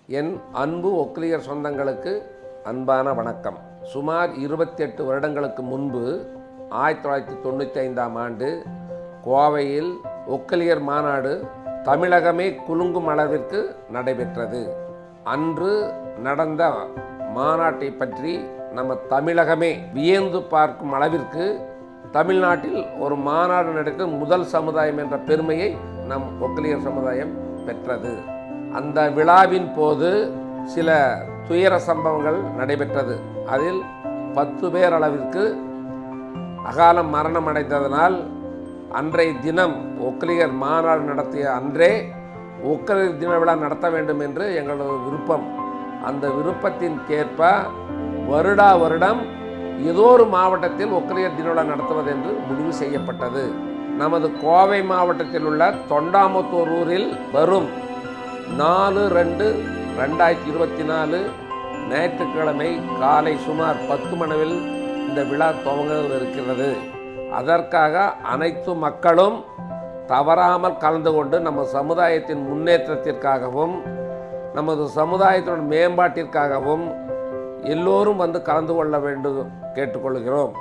என் அன்பு ஒக்லியர் சொந்தங்களுக்கு அன்பான வணக்கம். சுமார் 28 வருடங்களுக்கு முன்பு 1995ஆம் ஆண்டு கோவையில் ஒக்லியர் மாநாடு தமிழகமே குலுங்கும் அளவிற்கு நடைபெற்றது. அன்று நடந்த மாநாட்டை பற்றி நம்ம தமிழகமே வியந்து பார்க்கும் அளவிற்கு தமிழ்நாட்டில் ஒரு மாநாடு நடத்த முதல் சமுதாயம் என்ற பெருமையை நம் ஒக்லியர் சமுதாயம் பெற்றது. அந்த விழாவின் போது சில துயர சம்பவங்கள் நடைபெற்றது. அதில் 10 பேர் அளவிற்கு அகால மரணம் அடைந்ததனால் அன்றைய தினம் ஒக்லியர் மாநாடு நடத்திய அன்றே ஒக்லியர் தின விழா நடத்த வேண்டும் என்று எங்களது விருப்பம். அந்த விருப்பத்திற்கேற்ப வருடா வருடம் ஏதோ ஒரு மாவட்டத்தில் ஒக்லியர் தின விழா நடத்துவது என்று முடிவு செய்யப்பட்டது. நமது கோவை மாவட்டத்தில் உள்ள தொண்டாமுத்தூர் ஊரில் வரும் 4/2/2024 ஞாயிற்றுக்கிழமை காலை சுமார் 10 மணியில் இந்த விழா துவங்க இருக்கிறது. அதற்காக அனைத்து மக்களும் தவறாமல் கலந்து கொண்டு நம்ம சமுதாயத்தின் முன்னேற்றத்திற்காகவும் நமது சமுதாயத்தின் மேம்பாட்டிற்காகவும் எல்லோரும் வந்து கலந்து கொள்ள வேண்டும் கேட்டுக்கொள்கிறோம்.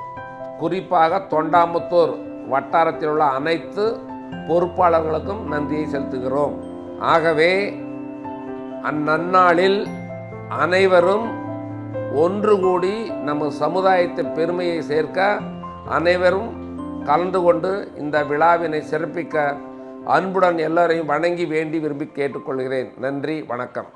குறிப்பாக தொண்டாமுத்தூர் வட்டாரத்தில் உள்ள அனைத்து பொறுப்பாளர்களுக்கும் நன்றியை செலுத்துகிறோம். ஆகவே அந்நன்னாளில் அனைவரும் ஒன்று கூடி நம்ம சமுதாயத்தின் பெருமையை சேர்க்க அனைவரும் கலந்து கொண்டு இந்த விழாவினை சிறப்பிக்க அன்புடன் எல்லோரையும் வணங்கி வேண்டி விரும்பி கேட்டுக்கொள்கிறேன். நன்றி, வணக்கம்.